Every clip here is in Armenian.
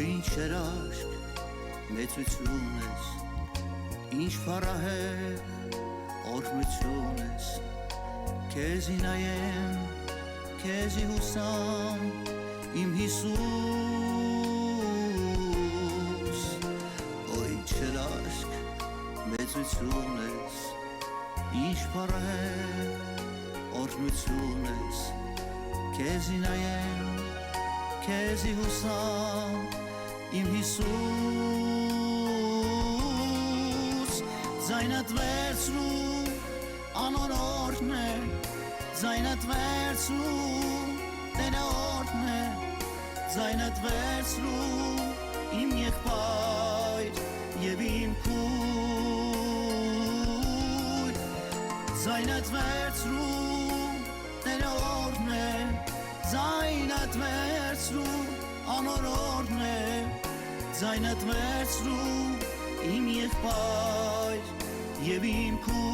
ինչ երաշք մեծություն ես, ինչ փառահեղ օրհնություն ես, քեզի նայեմ, քեզի հուսամ, իմ Հիսուս, ինչ երաշք մեծություն ես, ինչ փառահեղ օրհնություն ես, քեզի նայեմ, քեզի հուսամ, իմ Հիսուս, ձայնդ վերցրու, անօրհն է, ձայնդ վերցրու, տերորհն է, ձայնդ վերցրու, իմ եղբայր և իմ քույր, ձայնդ վերցրու, տերորհն է, ձայնդ վերցրու, անօրհն է, ձայնդ վերցրու, իմ եղբայր և իմ քույր։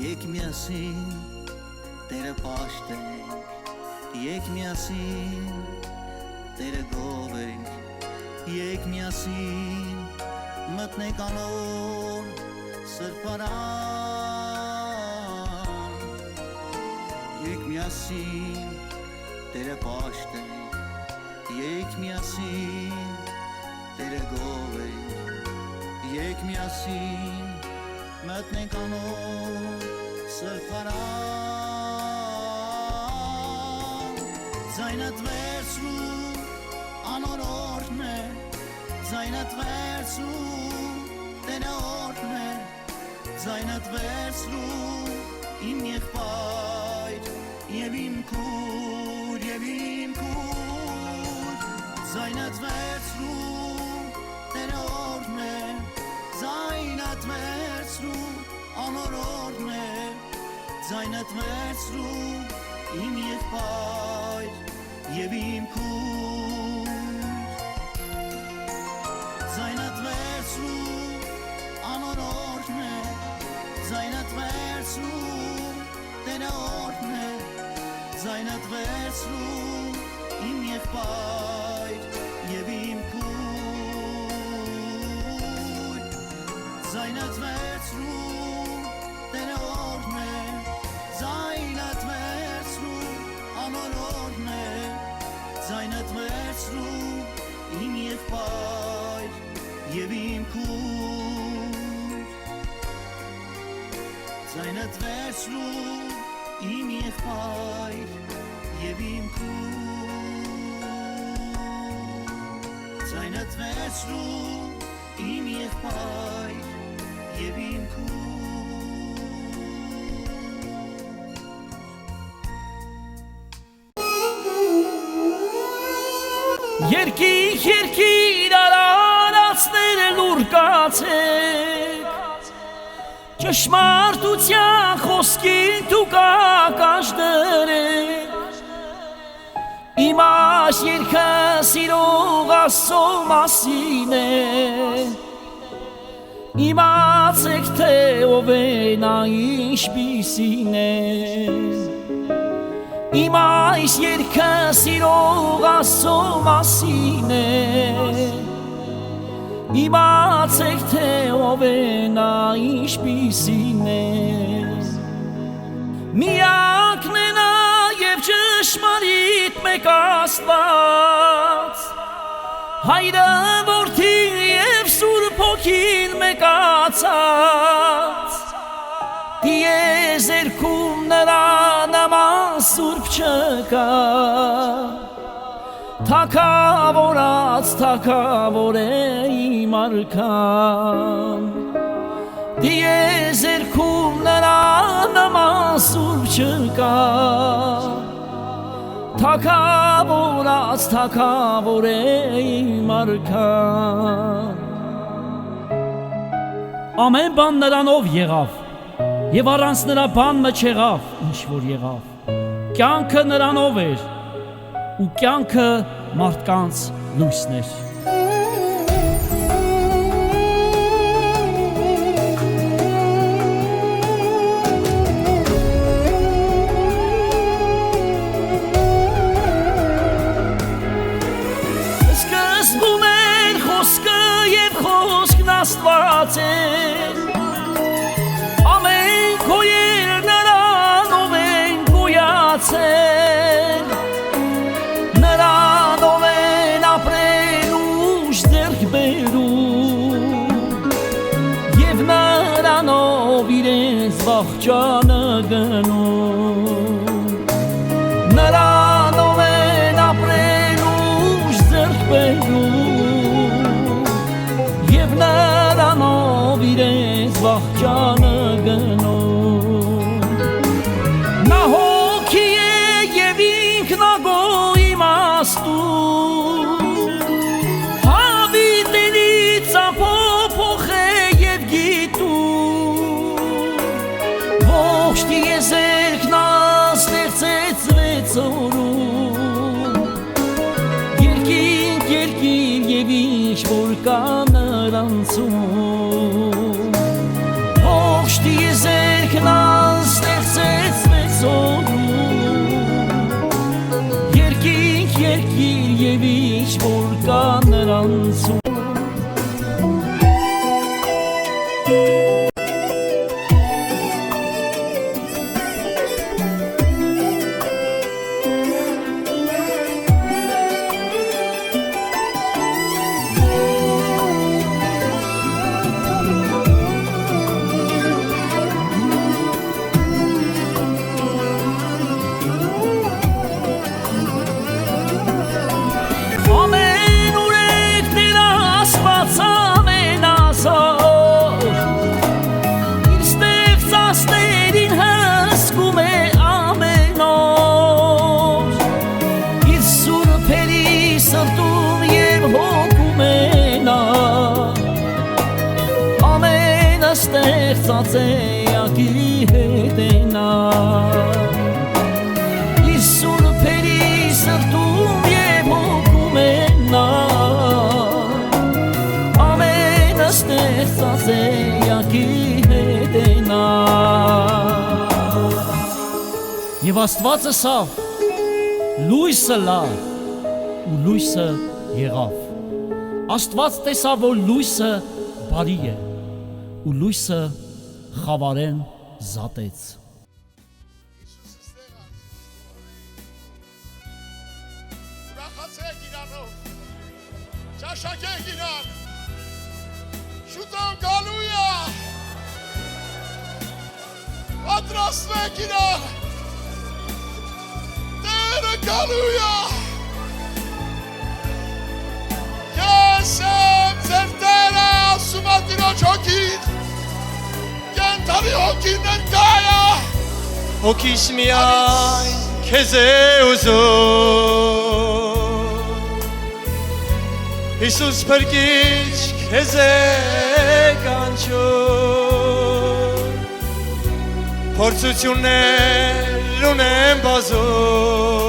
Եկ միասին Տերը պաշտենք, եկ միասին Տերը գովենք, եկ միասին մտնենք անոր սրբարան, եկ միասին Տերը պաշտենք, եկ միասին Տերը գովենք, եկ միասին մտնենք անոր սրբարան, ձայնդ վերցրու, անօրհն է, ձայնդ վերցրու, տերորհն է, ձայնդ վերցրու, իմ եղբայր և իմ քույր, ձայնդ վերցրու, տերորհն է, ձայնդ վերցրու, անօրհն է, ձայնդ վերցրու, իմ եղբայր և իմ քույր, ձայնդ վերցրու, անօրհն է, ձայնդ վերցրու, տերորհն է, ձայնդ վերցրու, իմ եղբայր և իմ քույր, ձայնդ վերցրու, տերորհն է, ձայնդ վերցրու, անօրհն է, ձայնդ վերցրու, իմ եղբայր և իմ քույր, ձայնդ վերցրու, իմ եղբայր և իմ քույր, ձայնդ վերցրու, իմ եղբայր և իմ քույր։ Երկիր արարածներ լուր կացեք, ճշմարտության խոսքին դուք ակաշ դրեք, իմ այս երգը սիրող Աստծո մասին է, իմացեք թե ով է նա ինչպիսին է, իմ այս երգը սիրող Աստծո մասին է, իմացեք թե ով է նա ինչպիսին է, միակն է նա և ճշմարիտ մեկ Աստված, Հայրը, Որդին և Սուրբ Հոգին մեկացած, տիեզերքում նրա նման սուրբ չկա, թագավորած թագավոր է իմ արքան, տիեզերքում նրա նման երկար թագավորած թագավոր է իմ արքան ամեն բան նրանով եղավ եւ առանց նրա բան չեղավ ինչ որ եղավ կյանքը նրանով էր ու կյանքը մարդկանց լույսն էր Սկզբում էր խոսքը եւ խոսքն Աստված էր ամեն գոյեր նրանով են գոյացել նրանով են ապրել ուժ ձեռք բերում եւ նրանով իրենց վախճանը գնում նրանով են ապրել ուժ ձեռք բերում եւ նրանով իրենց վախճանը գնում նա հոգի է եւ ինքնագոյ իմաստուն հավիտենից ամփոփող է եւ գիտուն ողջ տիեզերքն ստեղծեց վեց օրում երկինք երկիր եւ ինչ որ կա նրանցում ողջ տիեզերքն ստեղծեց վեց օրում երկինք երկիր եւ ինչ որ կա նրանցում ստեղծած է ակի հետ է նա իր սուրբերի սրտում եւ հոգում է նա ամենը ստեղծած է ակի հետ է նա եւ Աստված ասավ լույսը լա ու լույսը եղավ Աստված տեսավ որ լույսը բարի է ու լույսը խավարեն զատեց ուրախացեք իրանով ճաշակեք իրան շուտով գալու է պատրաստվեք իրան Տերը գալու է ես եմ ձեր Տերը ասում է Տիրոջ հոգին Կենթանի հոգին ներկա է հոգիս միայն քեզ է ուզում Հիսուս փրկիչ քեզ է կանչում Փորձություններ ունեմ բազում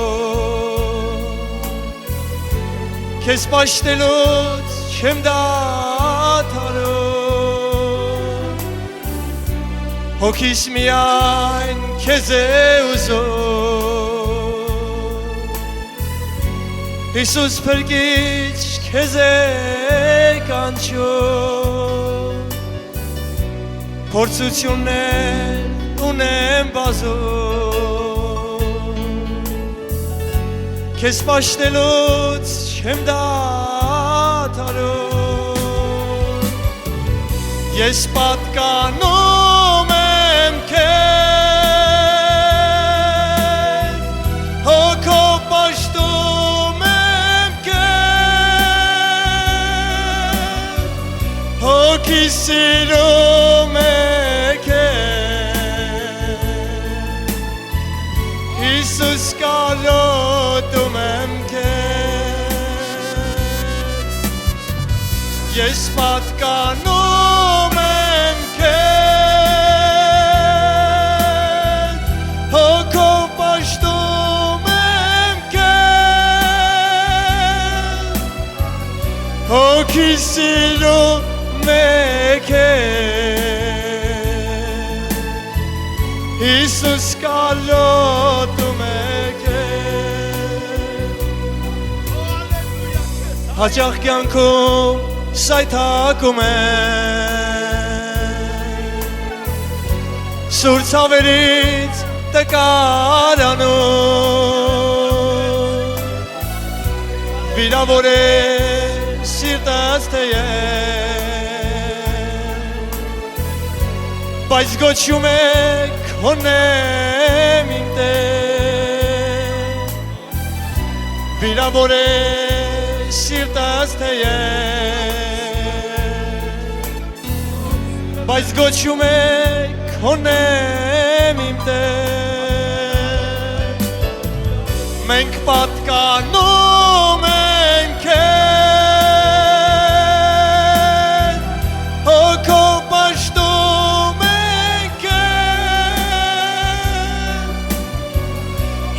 Քեզ պաշտելուց չեմ դադարում Հոգիս միայն քեզ է ուզում Հիսուս փրկիչ քեզ է կանչում Փորձություններ ունեմ բազում Քեզ պաշտելուց չեմ դադարում Ես պատկանում եմ քեզ Հոգով պաշտում եմ քեզ Հոգիս սիրում է քեզ կարոտում եմ քեզ Ես պատկանում եմ քեզ Հոգով պաշտում եմ քեզ Հոգի սիրում է քեզ Հիսուս կարոտում է քեզ Հաճախ կյանքում սայթակում եմ Սուր ցավերից տկարանում Վիրավոր է սիրտս թեև Բայց գոչում է քոնեմ իմ Տեր Վիրավոր է սիրտս թեև Բայց գոչում է քոնեմ իմ Տեր Մենք պատկանում ենք քեզ Հոգով պաշտում ենք քեզ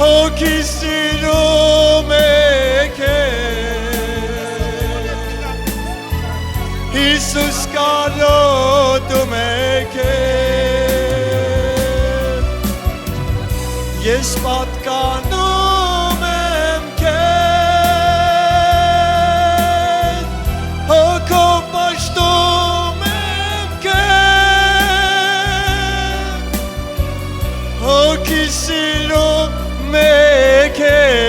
Հոգի սիրում է քեզ Հիսուս կարոտում է քեզ Ես պատկանում եմ քեզ Հոգով պաշտում եմ քեզ Հոգի սիրում է քեզ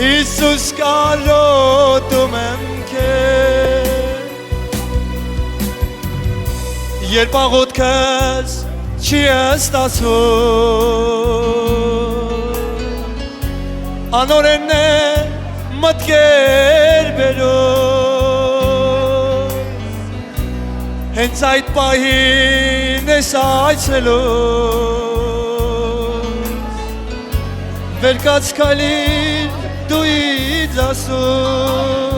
Հիսուս կարոտում եմ քեզ Երբ աղոթքս չի ստացվում Անօրենն է մտքեր բերում Հենց այդ պահին ես այցելում Վեր կաց քայլիր դու ինձ ասում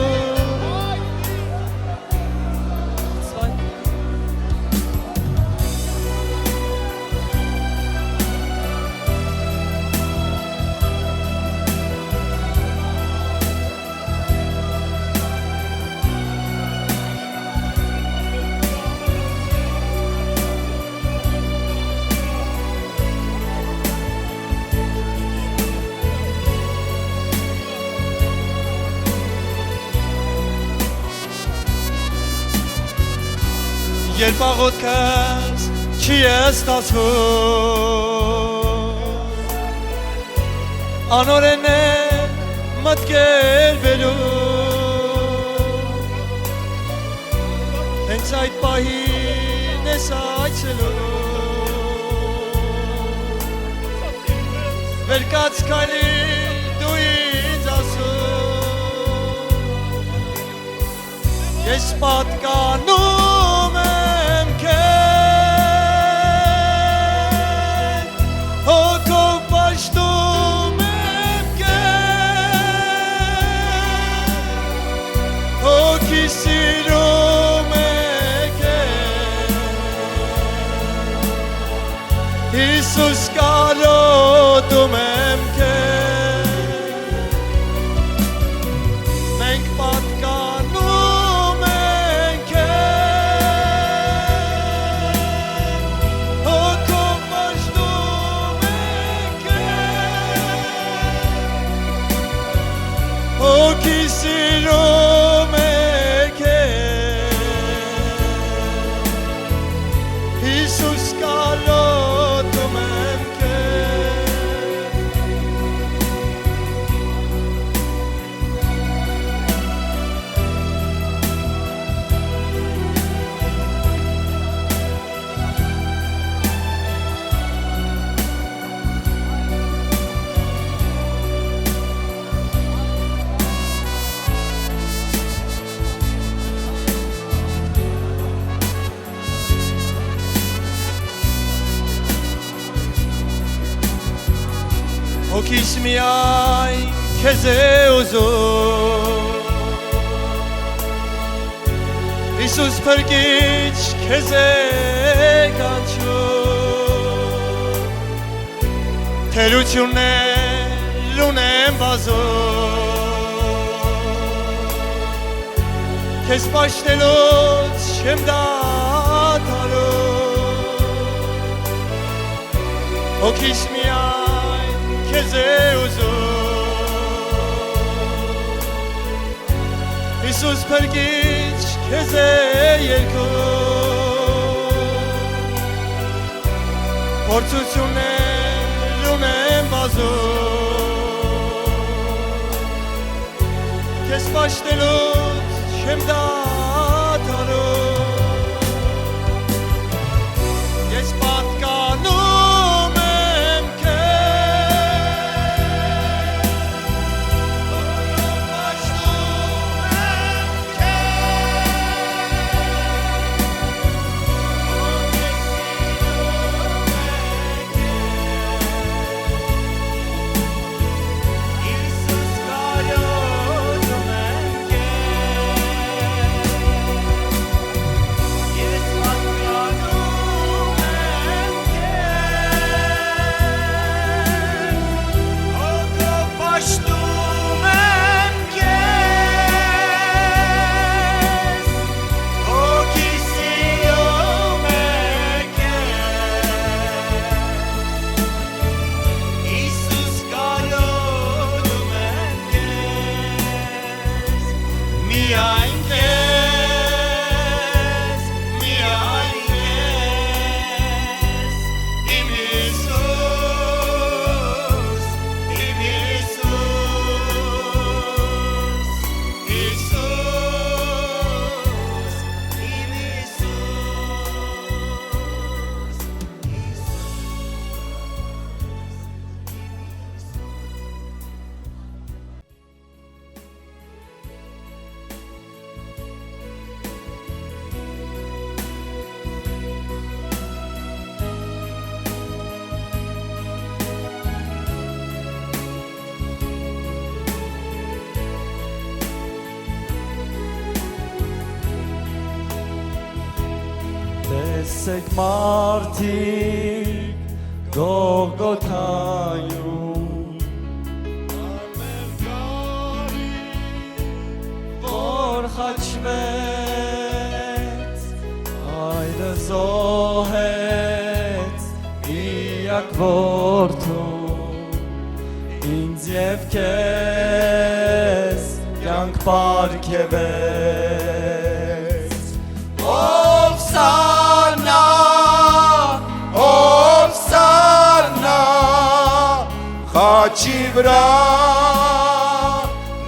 Երբ աղոթքս չի ստացվում Անօրենն է մտքեր բերում Հենց այդ պահին ես այցելում Վեր կաց քայլիր դու ինձ ասում Ես պատկանում եմ քեզ Հոգով պաշտում եմ քեզ Հոգի սիրում է քեզ Հիսուս կարոտում եմ քեզ Մենք պատկանում ենք քեզ Հոգով պաշտում ենք քեզ Հոգի սիրում է քեզ Հիսուս կարոտում եմ հոգիս միայն քեզ է ուզում Իսուս փրկիչ քեզ է կանչում Թերություններ ունեմ բազում Քեզ պաշտելուց չեմ դադարում Հոգիս միայն քեզ է ուզում Իսուս փրկիչ քեզ է երգում Փորձություններ ունեմ բազում Քեզ պաշտելուց չեմ դադարում Ես պատկանում եմ Տեսեք մարդիկ Գողգոթայում Որ խաչվեց Այրը զոհեց Միակ որդուն Ինձ և քեզ Կյանք պարգևեց Ով սառնա Խաչի վրա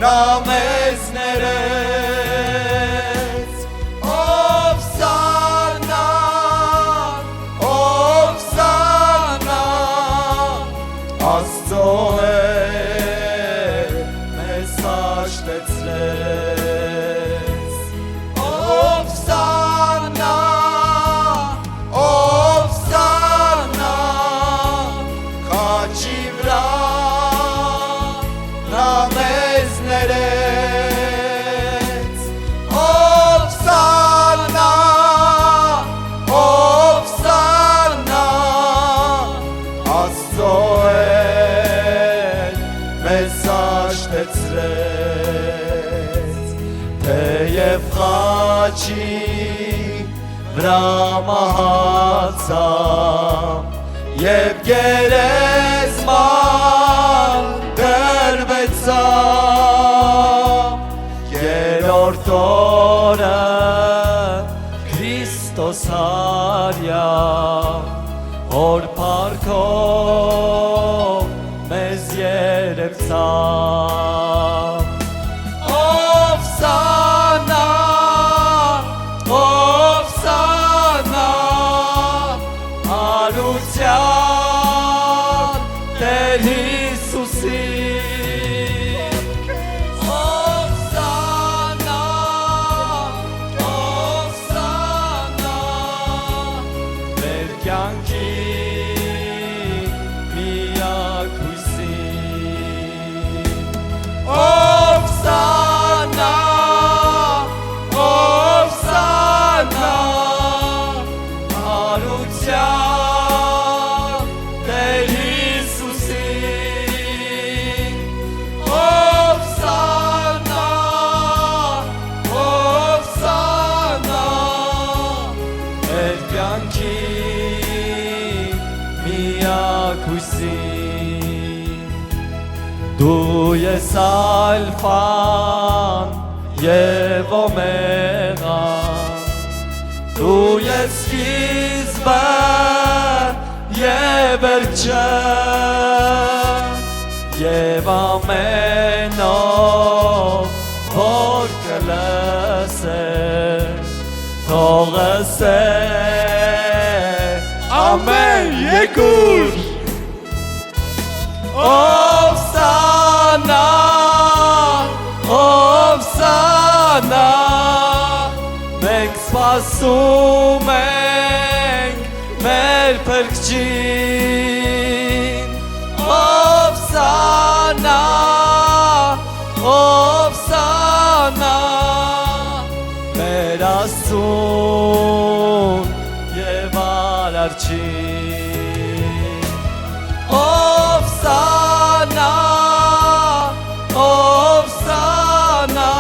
նա մեզ ներեց Ով սառնա Աստծո հետ մեզ հաշտեցրեց Ով սառնա Խաչի վրա նա մեզ ներեց Ով սառնա Աստծո հետ մեզ հաշտեցրեց Թեև խաչի վրա մահացավ Եվ գերեզման դրվեցավ Երորդ օրը Քրիստոս հարյա Որ փառքով մեզ երևցավ Ով սառնա Արության Տեր Հիսուսի Ով սառնա մեր կյանքի միակ հույսի հարության Տեր Հիսուսին Ովսանա Ովսանա Մեր կյանքի միակույսին Դու ես ալֆան և օմեգան Դու ես սկիզբը և վերջը և ամենով որ կլսես թող ասե ամեն եկուր Ովսանա Ովսանա Մենք սպասում ենք մեր փրկչին Ովսանա Ովսանա մեր Աստծուն և արարչին Ովսանա Ովսանա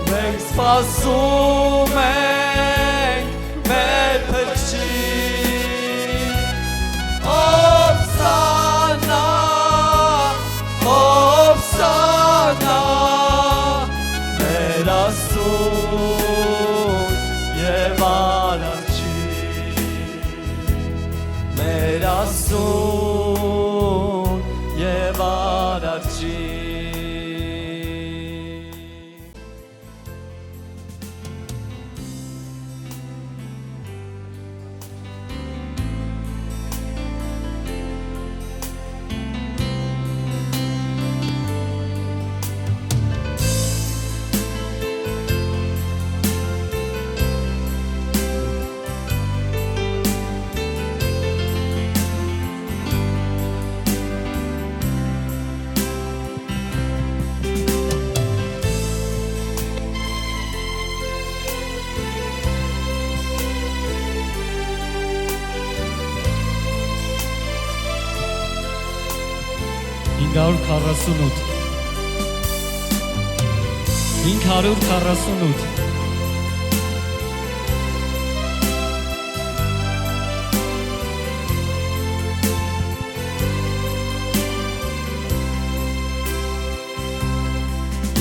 Մենք սպասում ենք մեր փրկչին Ովսանա Ովսանա մեր Աստծուն և արարչին մեր Աստծուն և արարչին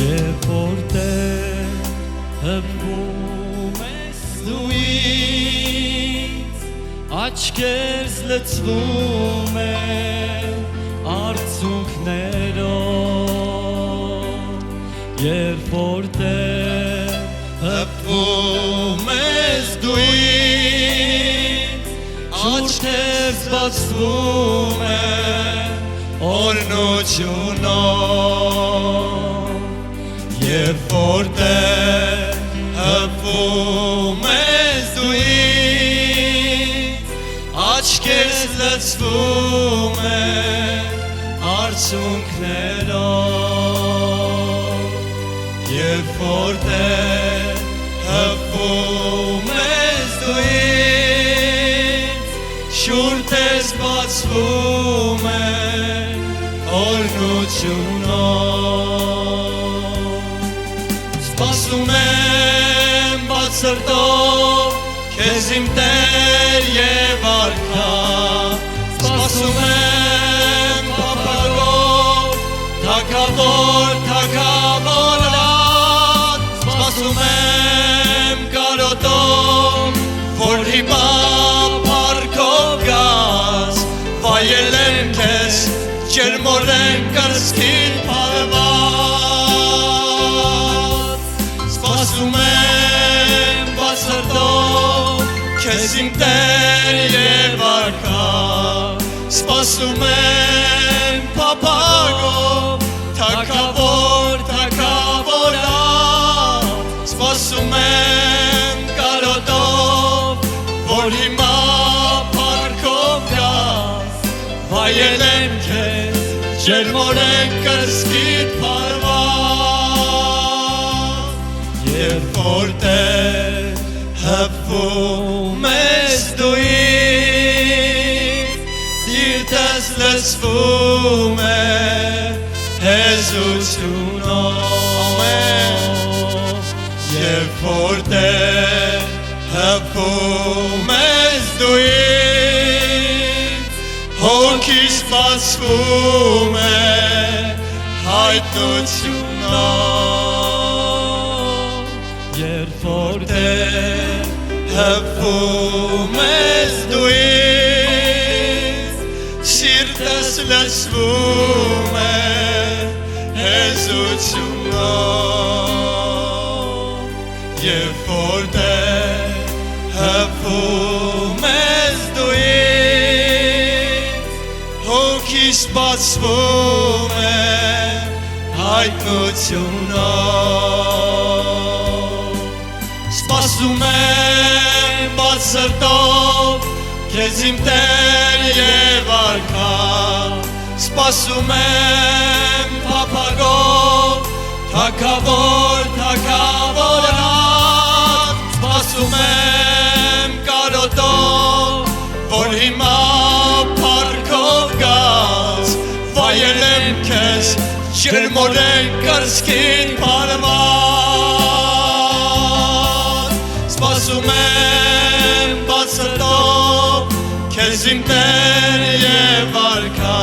Եվ որտեղ հպվում ես դու ինձ աչքերս լցվում են արցունքներով Եվ որտեղ հպվում ես դու ինձ աչքերս բացվում են օրնությունով Եվ որտեղ հպվում ես դու ինձ աչքերս լցվում են արցունքներով Եվ որտեղ հպվում ես դու ինձ շուրթերս բացվում են օրնությունով Սպասում եմ բաց սրտով քեզ իմ Տեր և արքա Սպասում եմ պապագով թագավոր թագավորատ Սպասում եմ կարոտով որ հիմա փառքով գաս վայելեմ քեզ ջերմորեն կրսկին փարված Սպասում եմ բաց սրտով քեզ իմ Տեր և արքա Սպասում եմ փափագով թագավոր թագավորատ Սպասում եմ կարոտով որ հիմա փառքով գաս վայելեմ քեզ ջերմորեն կրսկիդ փարված Եվ որտեղ հպվում ես լսվում է հեզությունով Երբ որտեղ հպում ես դու ինձ Հոգիս բացվում է հայտնությունով Երբ որտեղ հպում ես դու ինձ Սիրտս լսվում է հեզությունով Երբ որտեղ հպում ես դու ինձ Հոգիս բացվում է հայտնությունով Սպասում եմ բաց սրտով Քեզ իմ Տեր և արքա Սպասում եմ փափագով Թագավոր, թագավորատ Սպասում եմ կարոտով Որ հիմա պարքով գաց Վայել եմ քեզ ջերմորեն կրսկին պարման Սպասում եմ բաց սրտով Քեզ իմ Տեր և արքա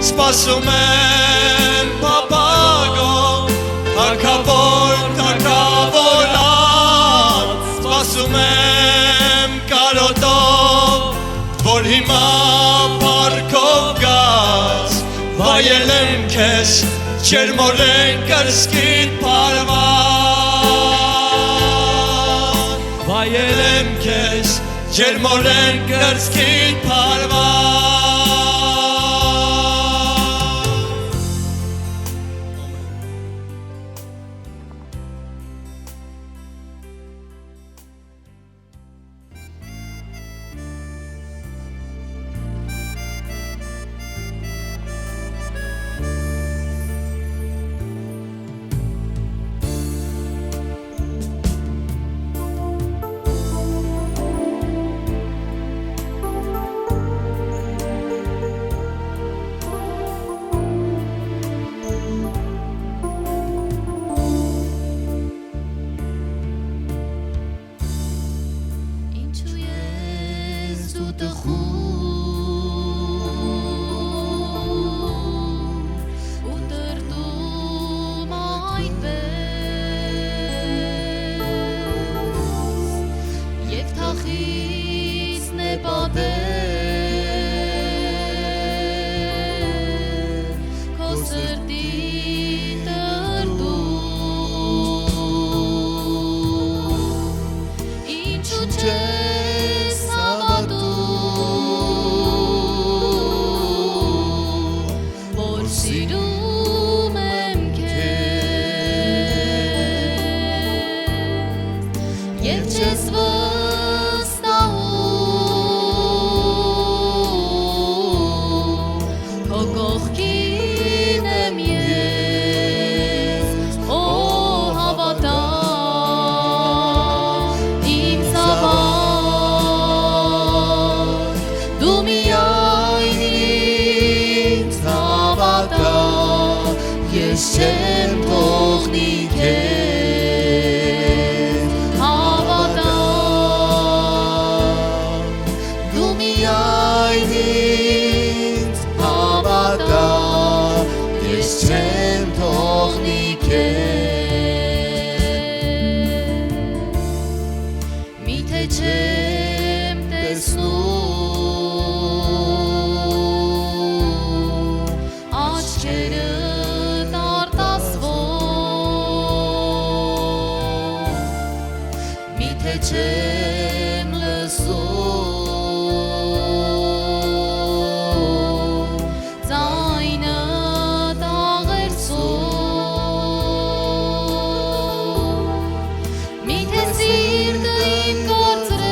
Սպասում եմ փափագով Թագավոր, թագավորատ Սպասում եմ կարոտով Որ հիմա պարքով գաց Վայել եմ քեզ ջերմորեն կրսկին պարման Վայել եմ քեզ ջերմորեն կրսկին պարման Չեմ թողնի քեզ հավատա դու միայն ինձ հավատա ես չեմ թողնի քեզ միթե չեմ տեսնում աչքերը չեմ լսում ձայնը տաղերցում միթե սիրտը իմ կորցրել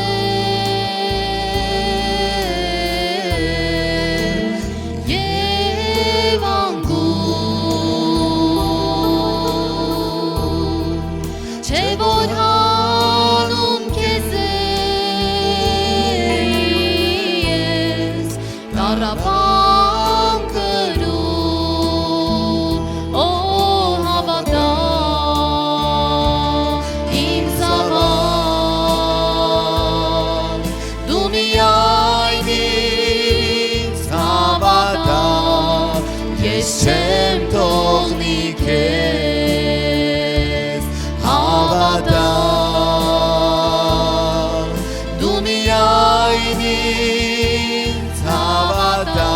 ինձ հավատա,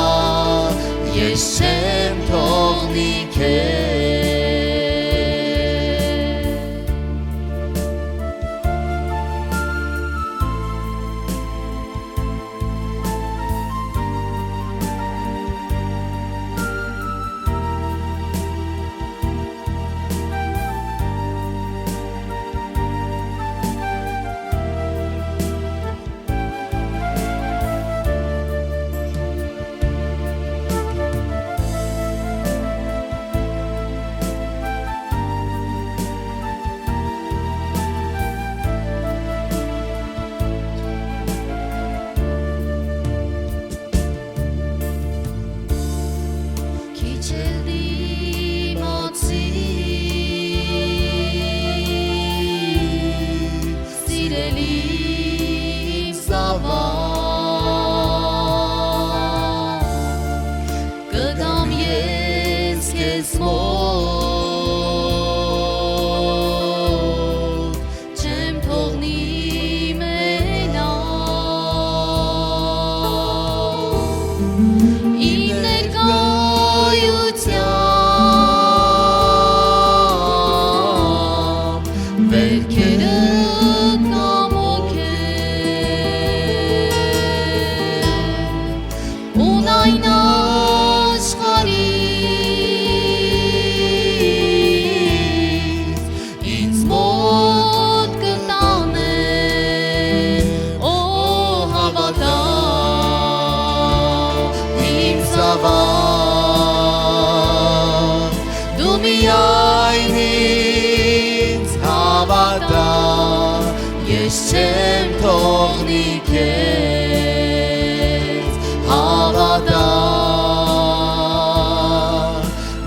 ես չեմ թողնի քեզ չեմ թողնի քեզ հավատա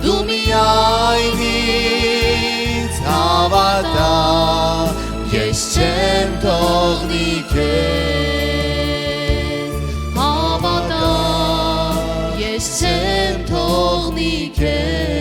դու միայն ինձ հավատա ես չեմ թողնի քեզ հավատա ես չեմ թողնի քեզ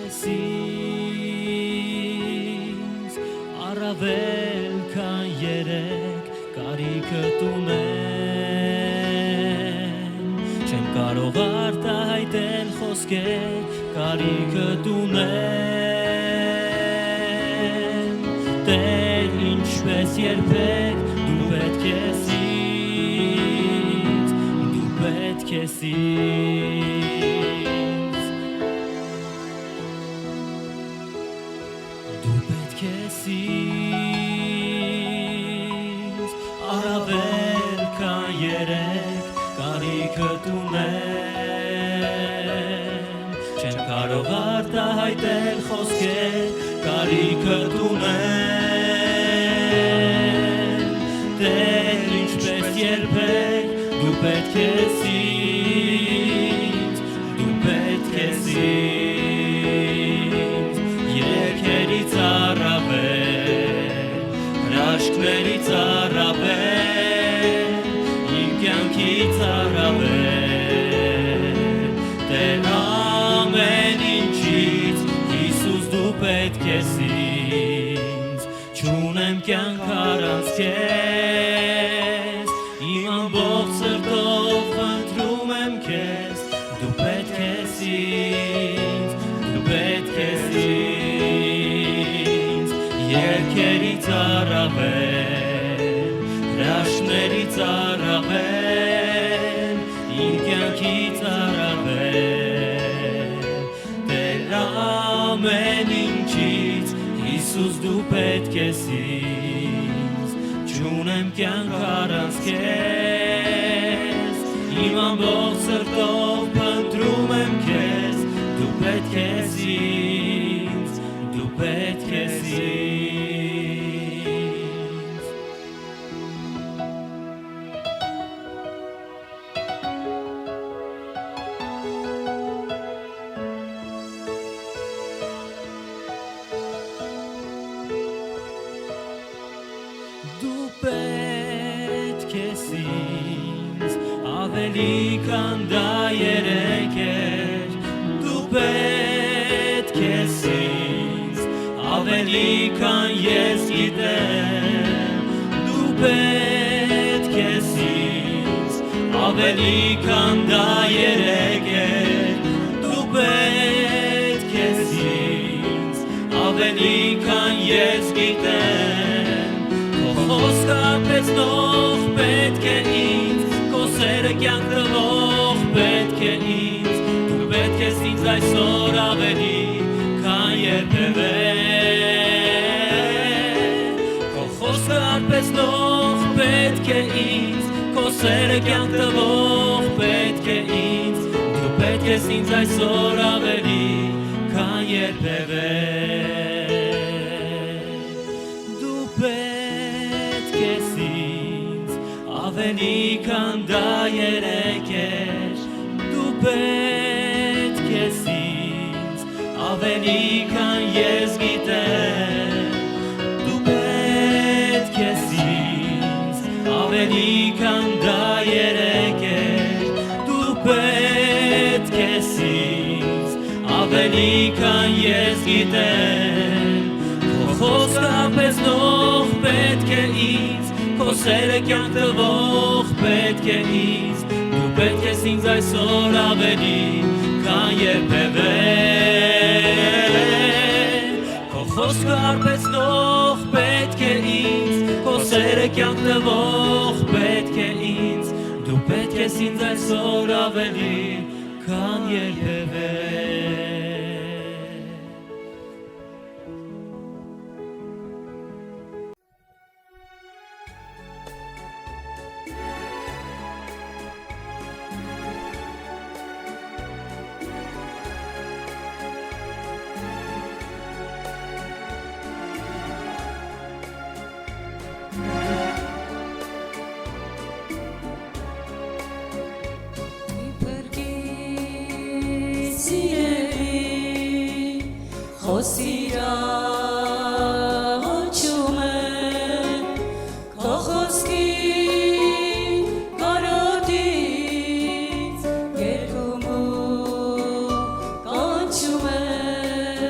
քեզ ինձ առավել քան երեք կարիքդ ունեմ չեմ կարող արտահայտել խոսքեր կարիքդ ունեմ Տեր ինչպես երբեք դու պետք ես ինձ դու պետք ես ինձ դու պետք ես ինձ առավել քան երեք կարիքդ ունեմ չեմ կարող արտահայտել խոսքեր կարիքդ ունեմ Տեր ինչպես երբեք դու պետք ես ինձ դու պետք ես ինձ երգերից առավել հրաշքներից առավել իմ կյանքից առավել Տեր ամեն ինչից Հիսուս դու պետք ես ինձ չունեմ կյանք առանց քեզ իմ ամբողջ սրտով խնդրում եմ քեզ դու պետք ես ինձ դու պետք ես ինձ երգերից առավել հրաշքներից առավել իմ կյանքից առավել Տեր ամեն ինչից Հիսուս դու պետք ես ինձ չունեմ կյանք առանց քեզ իմ ամբողջ սրտով փնտրում եմ քեզ դու պետք ես ինձ դու պետք ես ինձ Դու պետք ես ինձ ավելի քան դա երեք էր Դու պետք ես ինձ ավելի քան ես գիտեմ Դու պետք ես ինձ ավելի քան դա երեք էր Դու պետք ես ինձ ավելի քան ես գիտեմ Խոսքապես նող պետք է ինձ Քո սերը կյանք տվող պետք է ինձ Դու պետք ես ինձ այսօր ավելի քան երբևէ Քո խոսքապես նող պետք է ինձ Քո սերը կյանք տվող պետք է ինձ Դու պետք ես ինձ այսօր ավելի քան երբևէ ավելի քան դա երեք էր դու պետք ես ինձ ավելի քան ես գիտեմ դու պետք ես ինձ ավելի քան դա երեք էր դու պետք ես ինձ ավելի քան ես գիտեմ քո խոսքապես նող պետք է ինձ Քո սերը կյանք տվող պետք է ինձ Դու պետք ես ինձ այսօր ավելի քան երբևէ Քո խոսքը արբեցնող պետք է ինձ Քո սերը կյանք տվող պետք է ինձ Դու պետք ես ինձ այսօր ավելի քան երբևէ Խոսիրա հոչում եմ քո խոսքի կարոտից երկում ու կանչում եմ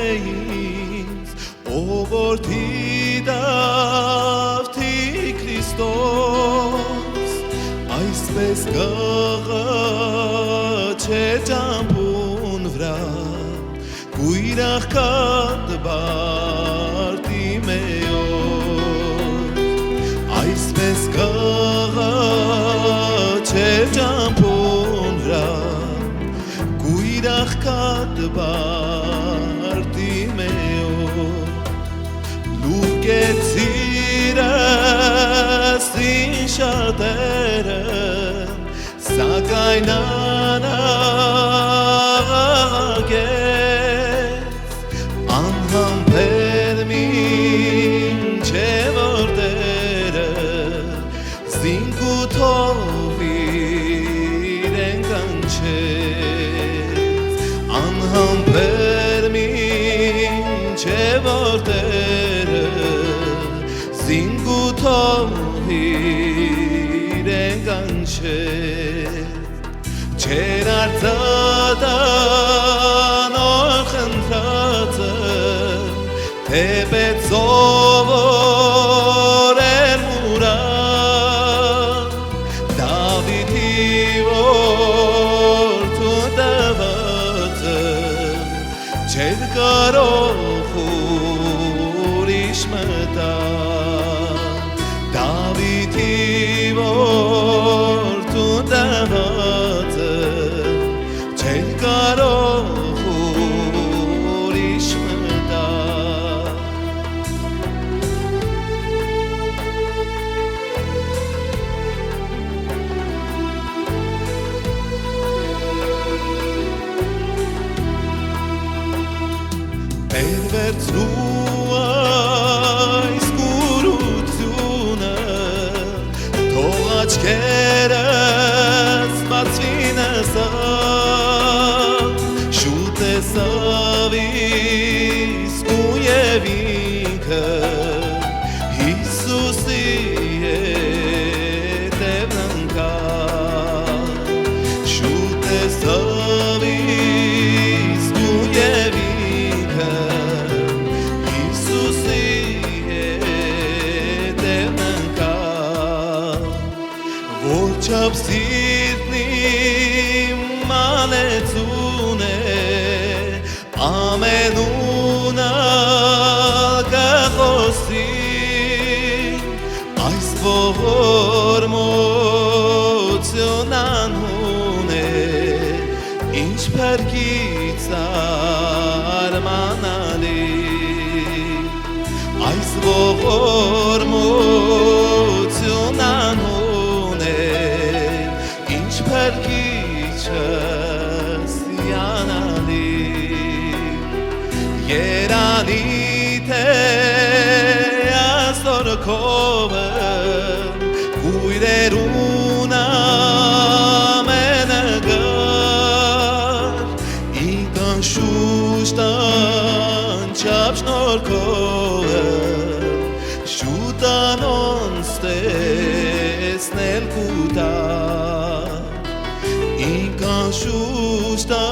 ողորմեինց ողորթի դավթի Քրիստոս այսպես գաղաչե ճամփուն վրա գույրախ կատբարտի մեյոց այսպես գաղաչե ճամփուն վրա գույրախ կատբարտի մեյոց լուկեցիրս ինչ շատերը սակայն անաղագեց անհամբեր մինչ որտերը զինգութով իրեն կանչեց անհամբեր մինչ որտերը զինգութով իրեն կանչեց չեր արձադան օր խնդրածը թեպետ սովորել մուրան Դավիթի որդու տվածը չեր կարող ուրիշ մտալ Դավիթի որդու տվածը չեր կարող ուրիշ մտալ Վերցրու այս կուրությունը թող աչքերս բացվին ասալ շուտ տեսավ իսկու և ինքը Հիսուսի հետև ընկավ շուտ տեսավ իսկու և ինքը Չապ սիրտնի մանեցուն է ամենունը կխոսի այս ողորմություն անհուն է ինչ պերկից արմանալի այս ողորմություն անհուն ինչ պերկիչս յանալի երանիտ է աստորքովը գույրերուն ամենգար ինքան շուշտան չապ շնորքովը շուտանոնց տեսնել կուտար ինքան շուշտան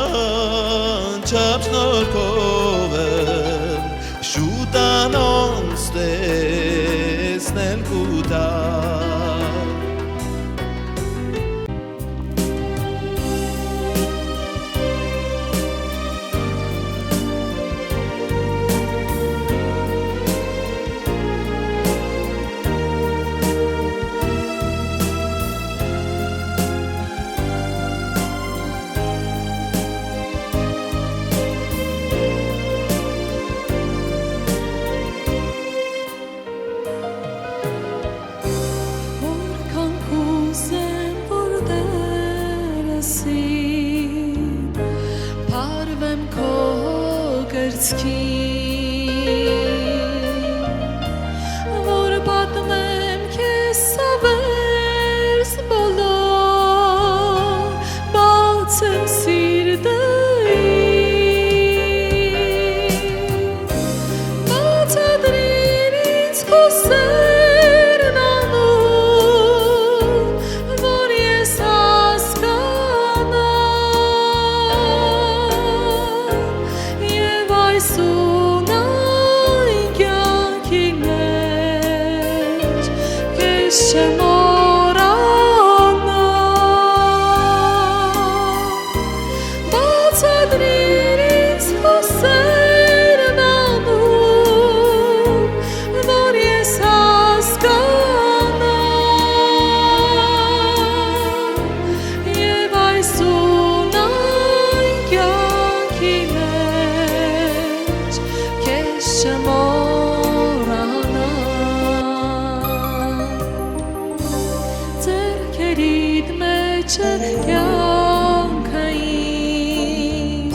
չապ շնորքովը շուտանոնց տեսնել կուտար Որ պատմեմ քեզ սավերս բոլոր բացեմ սիրտին բացատրիր ինձ քո սերն անուն որ ես հասկանամ քեզ չմոռանա բացատրիր ինձ քո սերն անում որ ես հասկանամ եւ այս ունայն կյանքի մեջ քեզ չմոռանա ձեռքերիդ մեջ է կյանքը իմ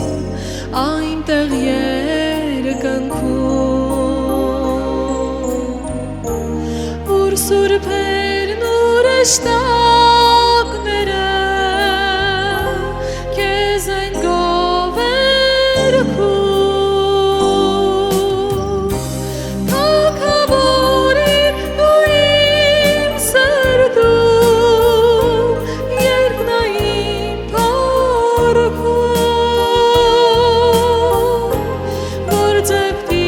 այնտեղ երկնքում ուր սուրբերն ու հրեշտակները քեզ են գովերքում թագավորիր դու իմ սրտում երկնային փառքում որ ձգտի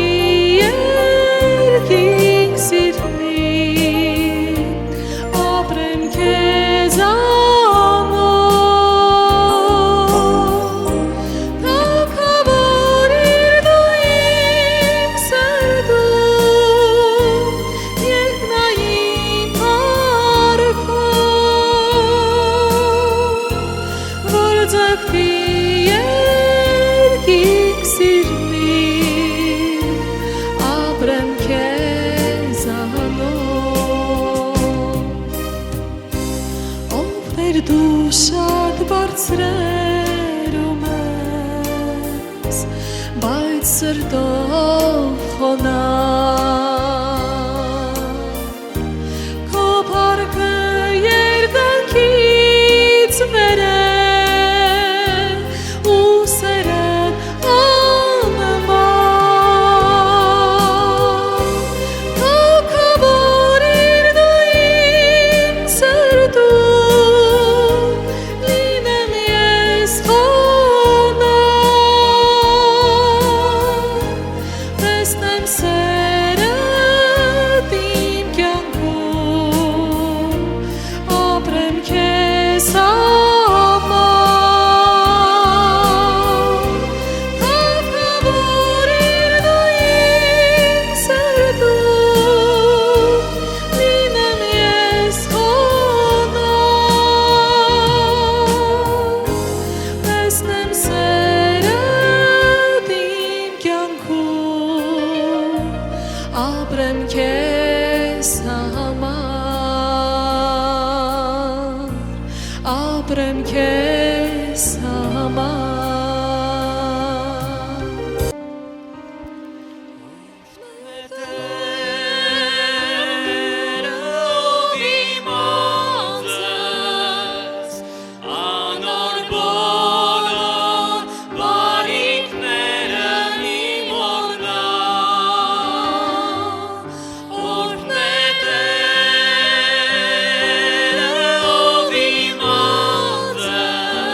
երկինք սիրտին ապրեմ քեզանով թագավորիր դու իմ սրտում երկնային փառքում որ ձգտի երկինք սիրտին ապրեմ քեզանով Ովներ դու շատ բարձրերում ես բայց սրտով խոնար քո փառքը երկնքից վեր է ու սերդ աննման թագավորիր դու իմ սրտում լինեմ ես խոնար տեսնեմ սերդ իմ կյանքում ապրեմ քեզ համար թագավորիր դու իմ սրտում լինեմ ես խոնար տեսնեմ սերդ իմ կյանքում ապրեմ քեզ համար ապրեմ քեզ համար Տերով իմաց ես, անոր բոլոր բարիքները մի մոռնա Օրհնե Տերով իմաց ես,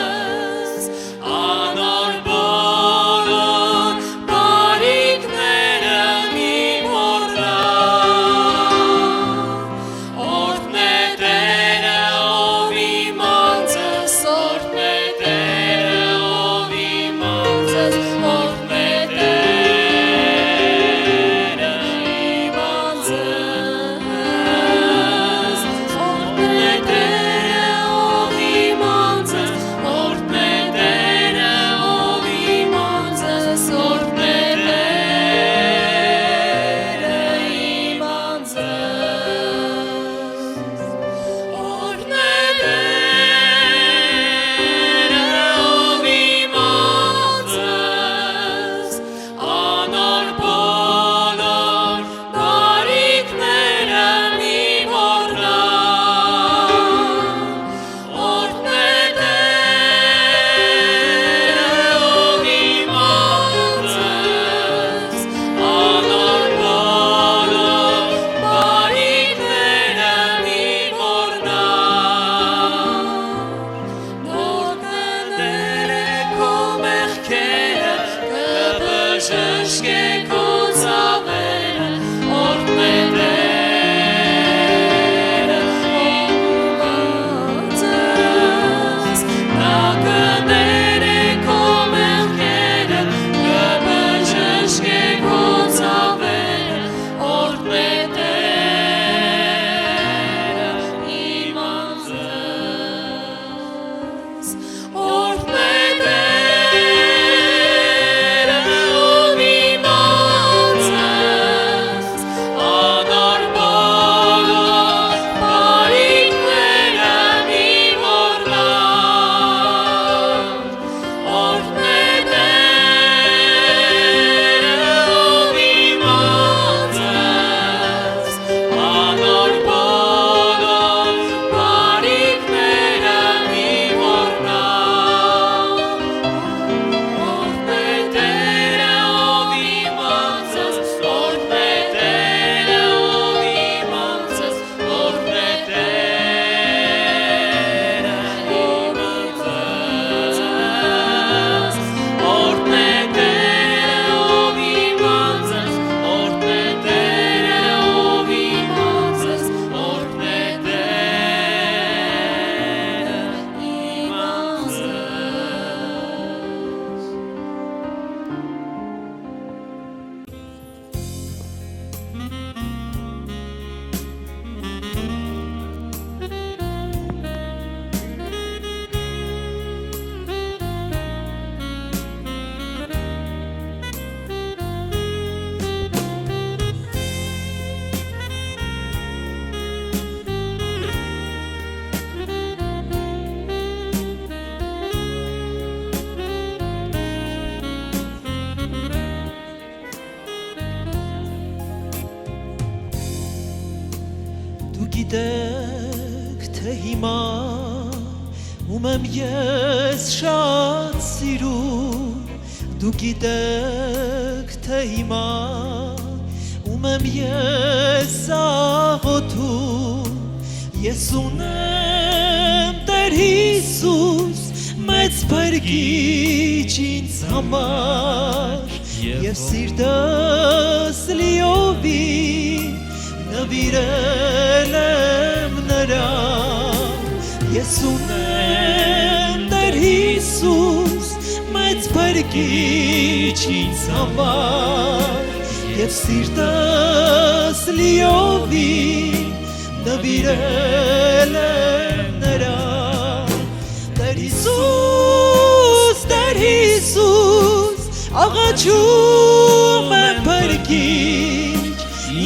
գիտեք, թե հիմա ում եմ ես շատ սիրում, դու գիտեք, թե հիմա ում եմ ես աղոթում, ես ունեմ Տեր Հիսուս, մեծ փրկիչ ինձ համար, և սիրտս լիովին նվիրել եմ նրան, ես ունեմ Տեր Հիսուս, մեծ փրկիչ ինձ համար, և սիրտս լիովին նվիրել եմ նրան, Տեր Հիսուս, աղաչում եմ փրկիչ,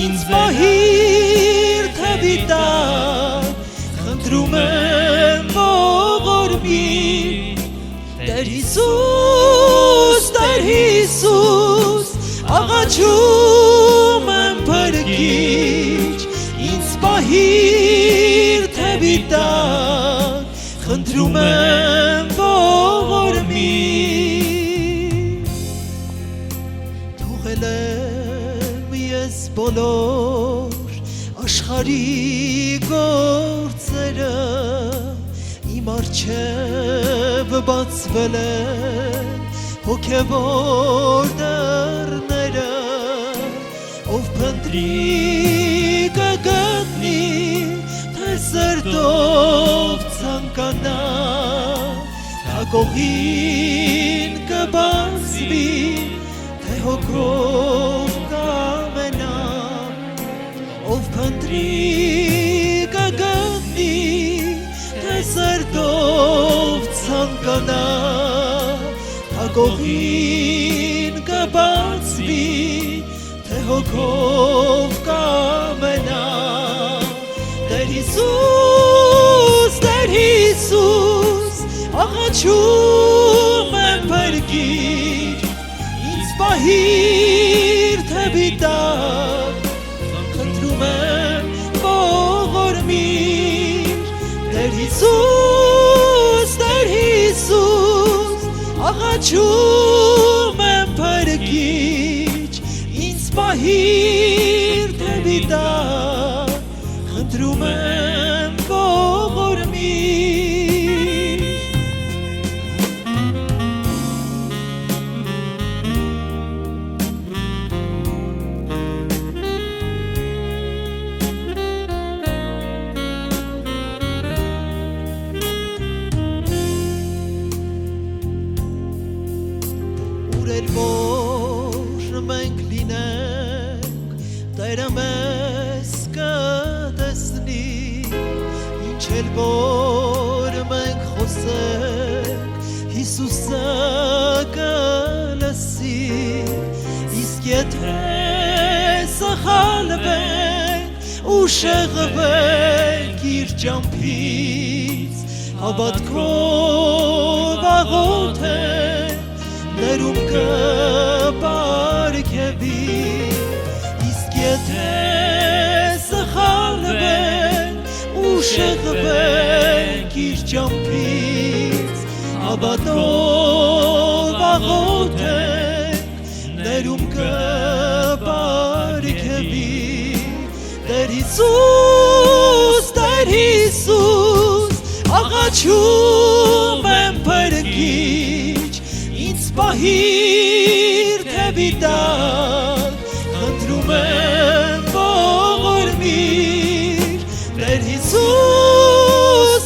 ինձ պահիր թևի տակ, խնդրում եմ ողորմիր, Տեր Հիսուս, աղաչում եմ փրկիչ, ինձ պահիր թևի տակ, խնդրում եմ ողորմիր, թողել եմ ես բոլոր աշխարհի գործերը, իմ առջև բացվել են հոգևոր դռները, ով փնտրի կգտնի, թե սրտով ցանկանա, թագողին կբացվի, թե հոգով կամենա, ով փնտրի կգտնի, թե սրտով ցանկանա, թագողին կբացվի, թե հոգով կամենա, Տեր Հիսուս, աղաչում եմ փրկիչ, ինձ պահիր թևի տակ, խնդրում եմ ողորմիր, Տեր Հիսուս, աղաչում եմ փրկիչ, ինձ պահիր թևի տակ, խնդրում եմ ողորմիր, որ մենք լինենք, Տերը մեզ կտեսնի, ինչ էլ որ մենք խոսենք, Հիսուսը կլսի, իսկ եթե սխալվենք ու շեղվենք իր ճամփից, հավատքով աղոթենք, ներում կպարգևի, իսկ եթե սխալվենք ու շեղվենք իր ճամփից, հավատով աղոթենք, ներում կպարգևի, Տեր Հիսուս, աղաչում եմ փրկիչ, ինձ պահիր թևի տակ, խնդրում եմ ողորմիր, Տեր Հիսուս,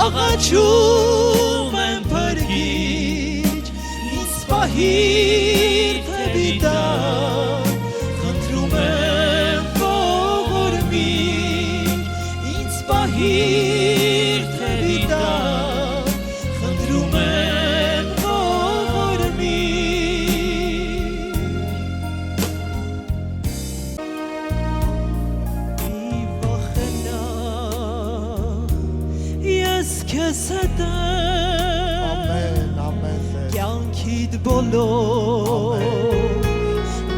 աղաչում եմ փրկիչ, ինձ պահիր թևի տակ, խնդրում եմ ողորմիր, ինձ պահիր թևի տակ, խնդրում եմ ողորմիր, մի վախենա, ես քեզ հետ եմ, կյանքիդ բոլոր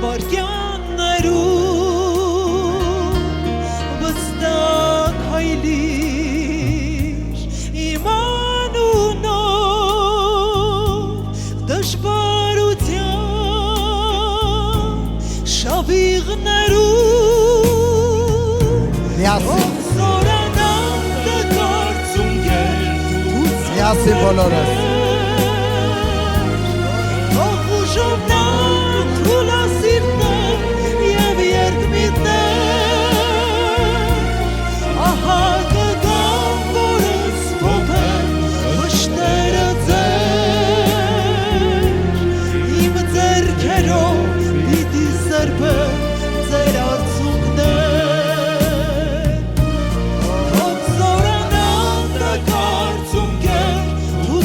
վայրկյաններում, մասին բոլորս։ Թող ուժովնան թուլասիրտներ և երկմիտներ, ահա կգան, որ սփոփեն վշտերը ձեր, իմ ձեռքերով պիտի սրբեն ձեր արցունքներ, թող զորանան տկարծունքեր ու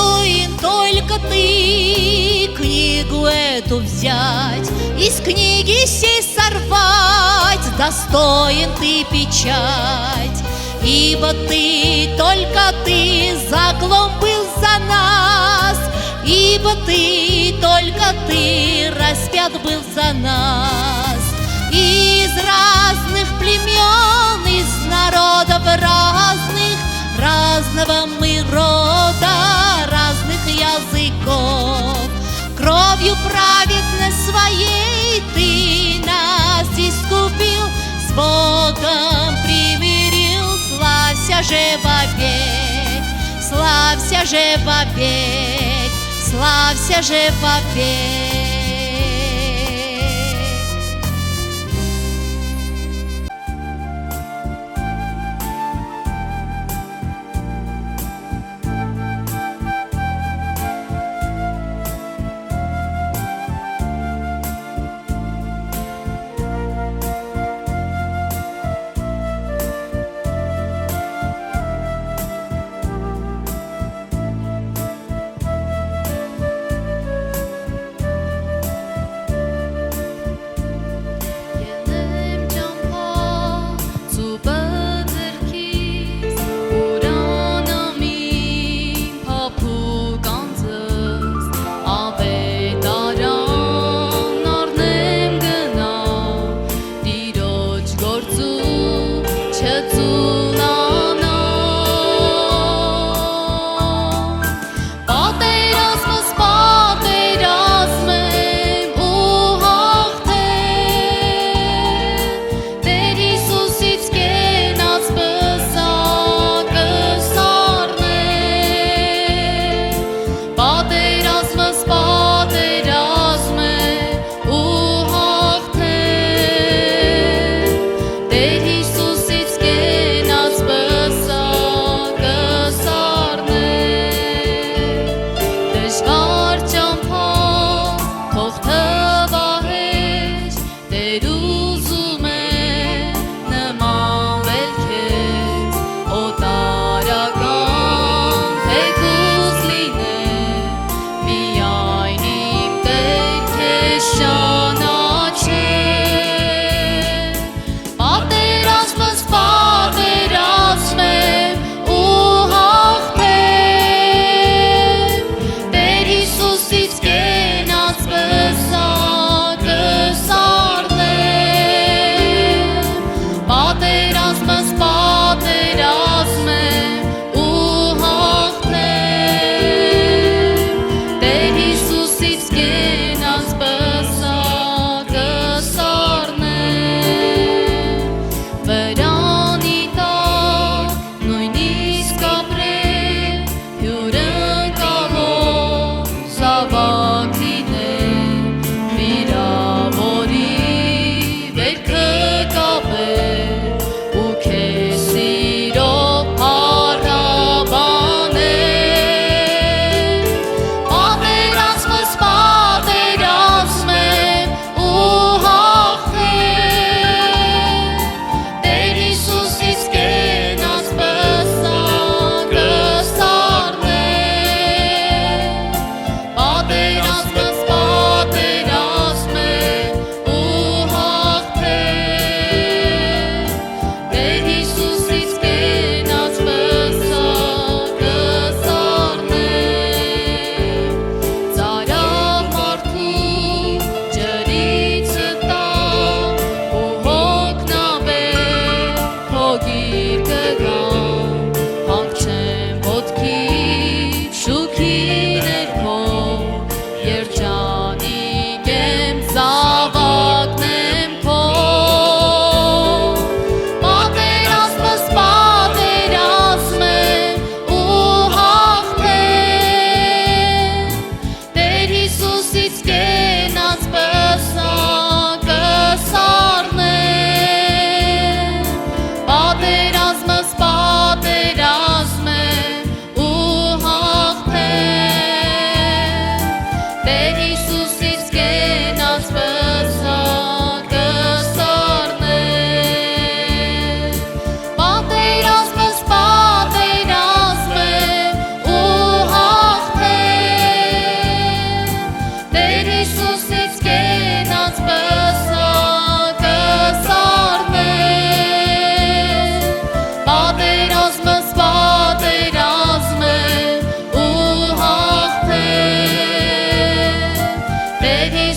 достоин только ты книгу эту взять, из книги сей сорвать, достоин ты печать. Ибо ты, только ты, заклом был за нас, ибо ты, только ты, распят был за нас. Из разных племен, из народов разных, разного мы рода, разных языков, кровью праведной своей ты нас искупил, с Богом примирил. Славься же вовек, славься же вовек, славься же вовек.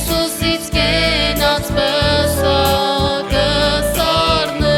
Հիսուսից կենաց պսակը սարնե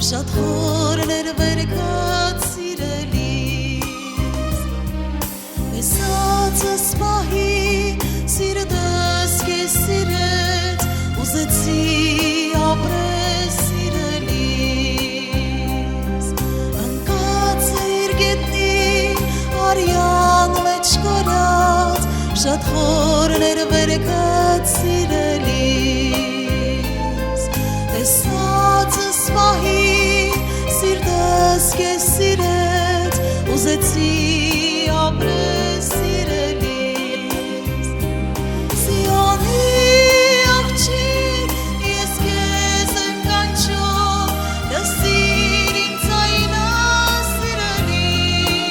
Շատ խորներ վերքած սիրելիս Տեսածս պահի սիրտս կեզ սիրեց Ուզեցի ապրես սիրելիս Ընկած իր գետնի արյան մեջ կորած Շատ խորներ վերքած սիրելիս Տեսածս պահի Սիրտս կեզ սիրեց, ուզեցի ապրես սիրելիս Սիոնի աղջիկ, ես կեզ եմ կանչում Լսիր իմ ձայնը սիրելիս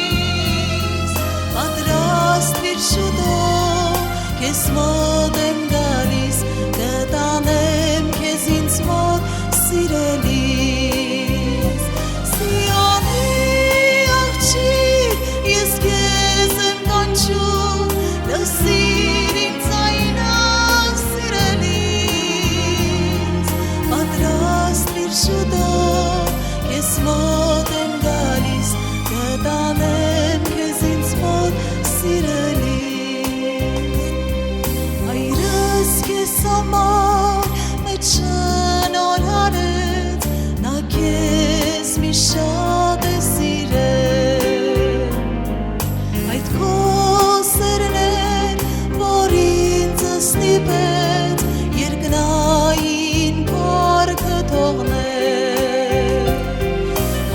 Պատրաստ վիր շուտով, կեզ մոտ եմ գալիս Կտանեմ կեզ ինձ մոտ սիրելիս Ես կեզ եմ կանչում, լսիր իմ ձայնը սիրելիս Պատրաստ վիր շուտով, կեզ մոտ եմ գալիս Կտանեմ կեզ ինձ մոտ սիրելիս Հայրս կեզ համար մեծ շնորհ արեց Նա կեզ մի շատ է սիրել Այդ քո սերն էր, որ ինձ ստիպեց Երկնային փառքը թողնել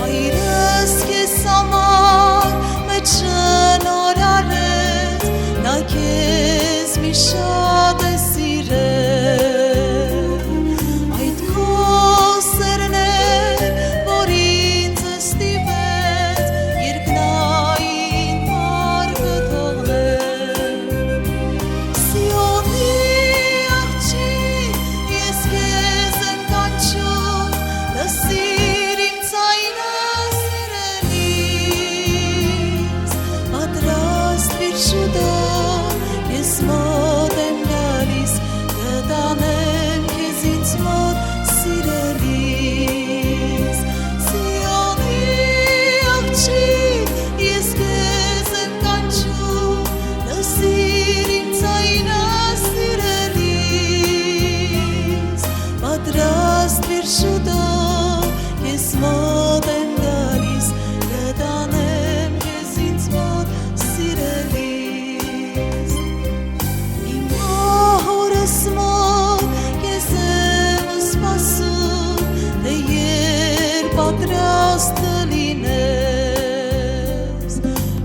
Հայրս կեզ համար մեծ շնորհ արեց Նա քեզ մի շատ է սիրել Այդ քո սերն էր, որ ինձ ստիպեց Երկնային փառքը թողնել Սիոնի աղջիկ, ես կեզ եմ կանչում Լսիր իմ ձայնը սիրելիս Պատրաստ վիր շուտով, ես մոտ եմ գալիս Կտանեմ կեզ ինձ մոտ սիրելիս Սիոնի աղջիկ, ես կեզ եմ կանչում Լսիր իմ ձայնը սիրելիս Պատրաստ վիր շուտով, ես մոտ եմ գալիս Կտանեմ կեզ ինձ մոտ սիրելիս Իմ մահորս մոտ կեզ եմ սպասում Դե երբ պատրաստ լինես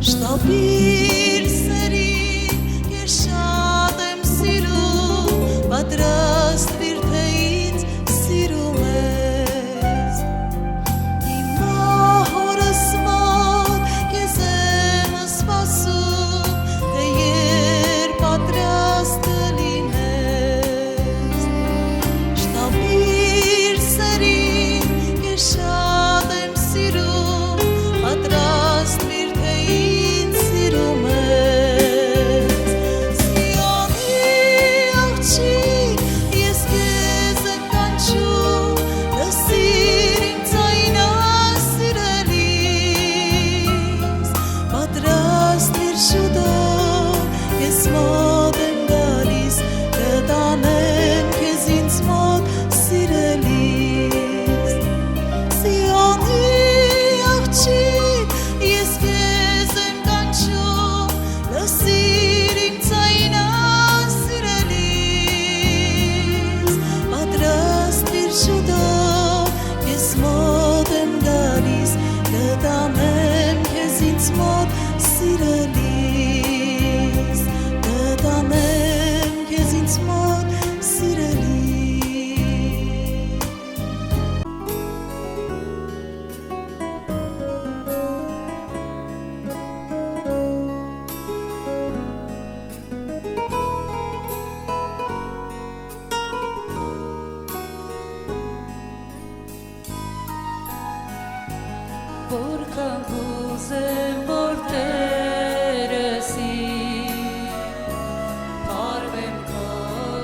Շտապիր սերին, կեզ շատ եմ սիրում Պատրաստ վիր թե ինձ սիրում ես Իմ մահորս մոտ կեզ եմ սպասում Դե երբ պատրաստ լինես Շտապիր սերին, կեզ շատ եմ սիրում Պատրաստ վիր թե ինձ սիրում ես Սիոնի աղջիկ, ես կեզ եմ կանչում Լսիր իմ ձայնը սիրելիս Պատրաստ վիր շուտով, ես մոտ եմ գալիս Կտանեմ կեզ ինձ մոտ սիրելիս Սիոնի աղջիկ, ես կեզ եմ կանչում Լսիր իմ ձայնը սիրելիս Պատրաստ վիր շուտով, ես մոտ եմ գալիս Կտանեմ կեզ սիրելիս կտանեմ քեզ ինձ մոտ սիրելի Որքան կուզեմ, որ տերեսի Պարվեմ քո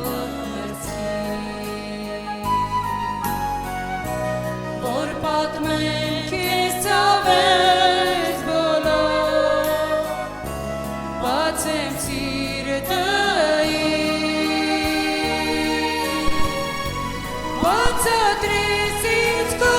մրցքի Որ պատմեմ քեզ ցավես բոլոր Բացեմ սիրտից Բացատրես ինձ քո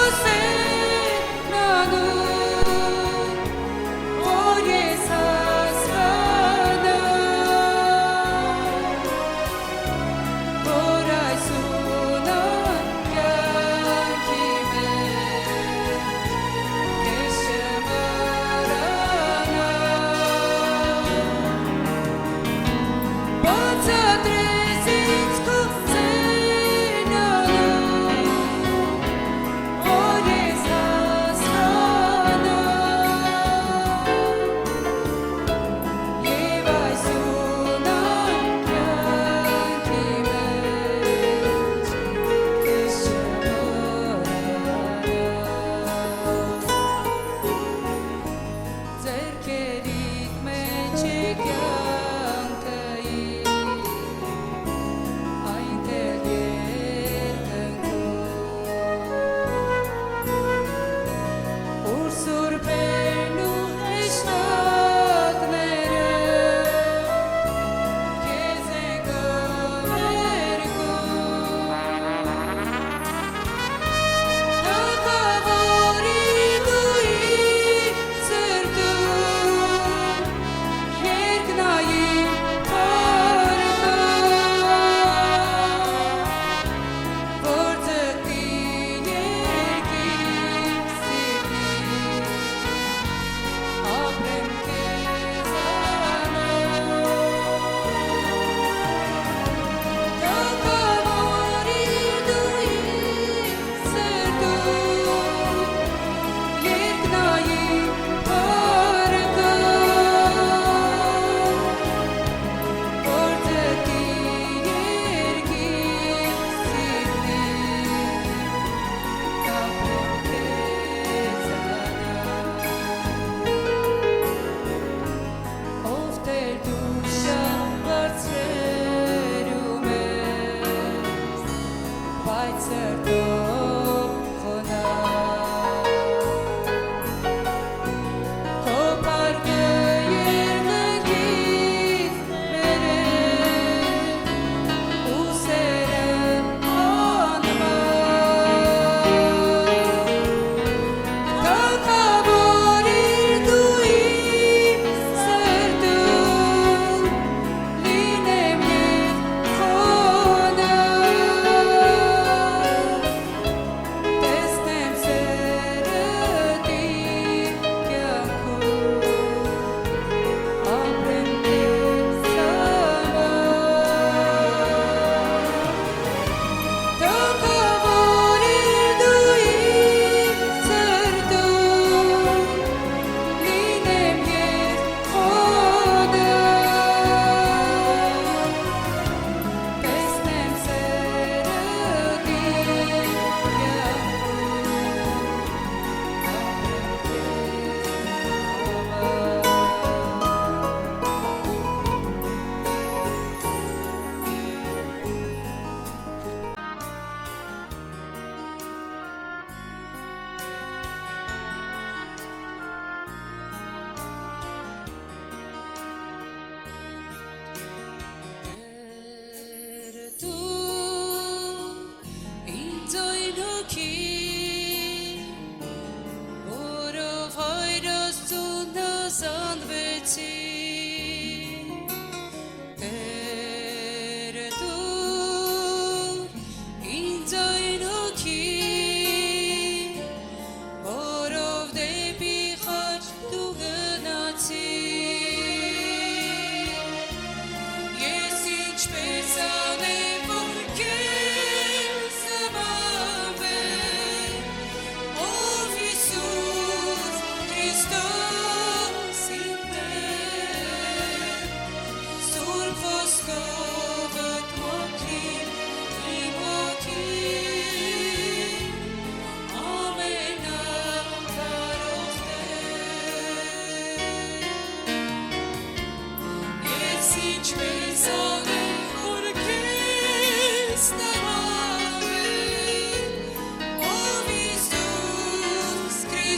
Որով դեպի խաչ դու գնացի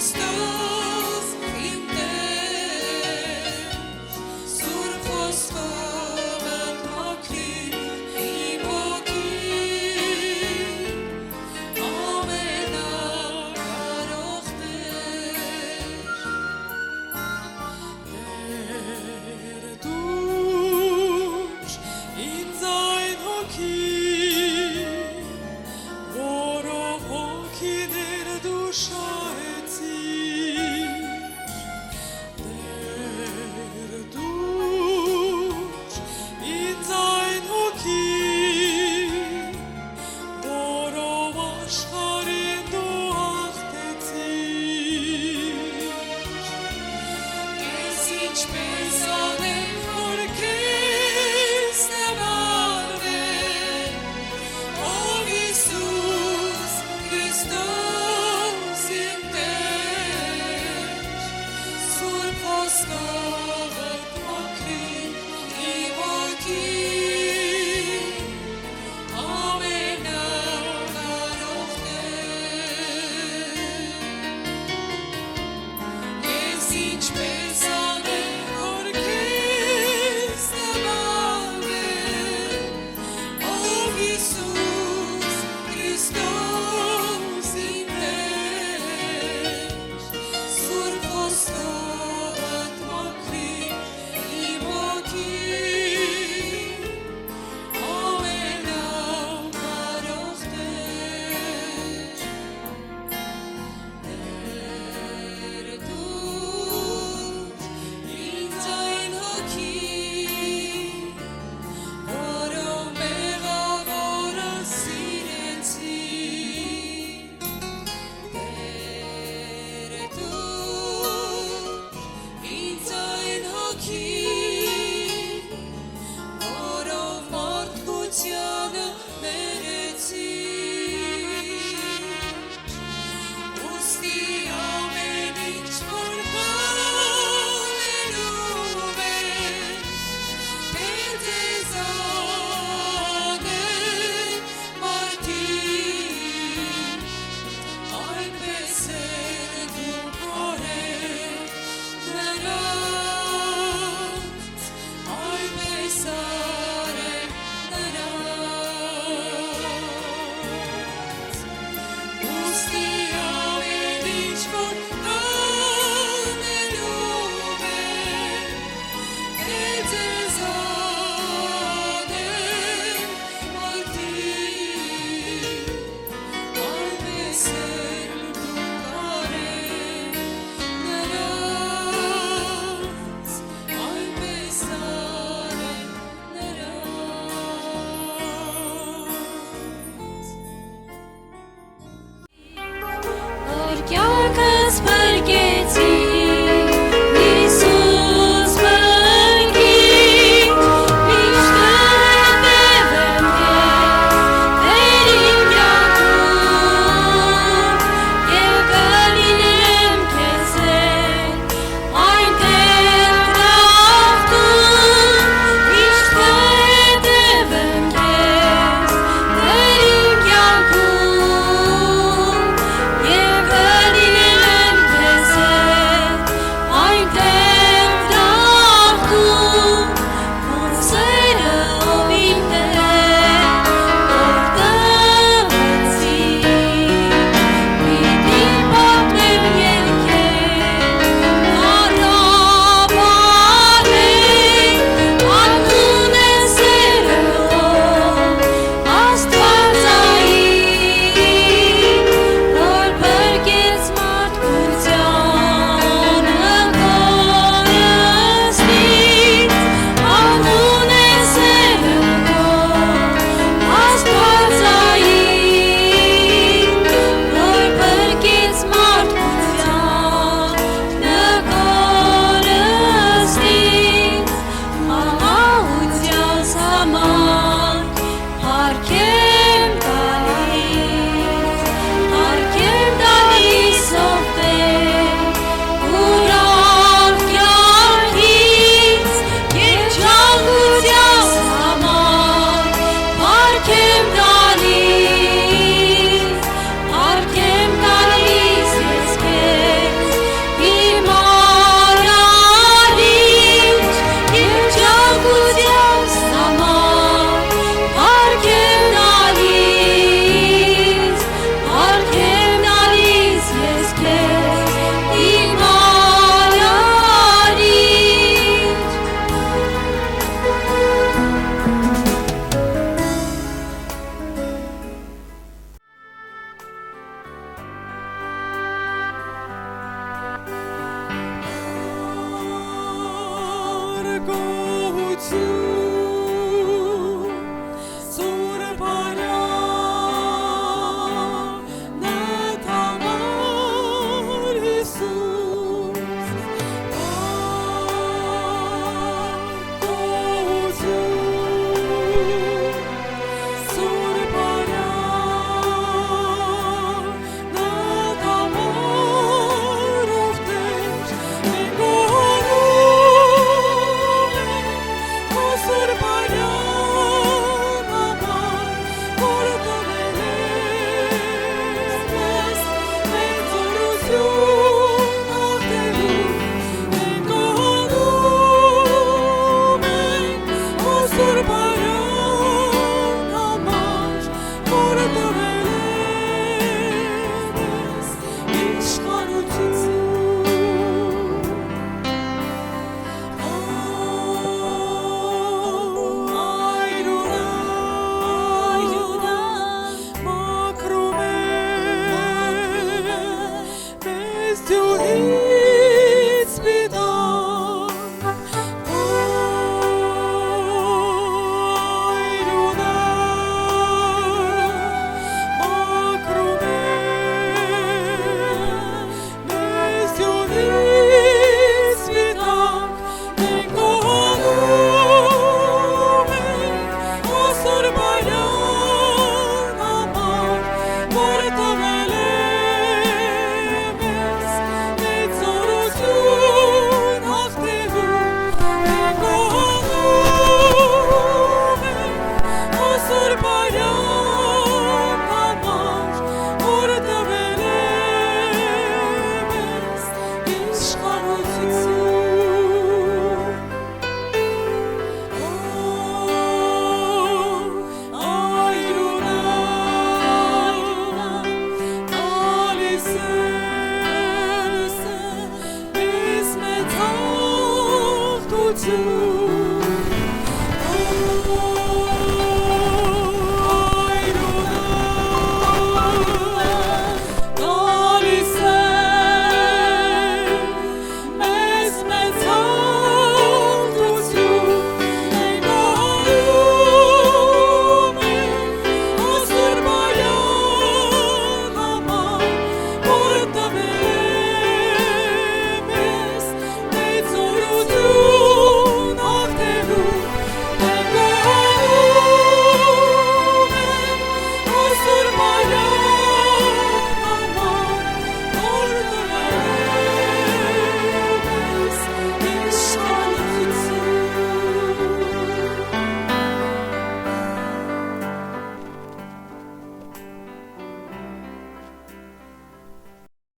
Քրիստոս իմ Տեր, Սուրբ ոսկորը թոքի իմ հոգին, ամենակարող Տեր, Տեր դուր ինձ այն հոգին, որով հոգիներ դու շատ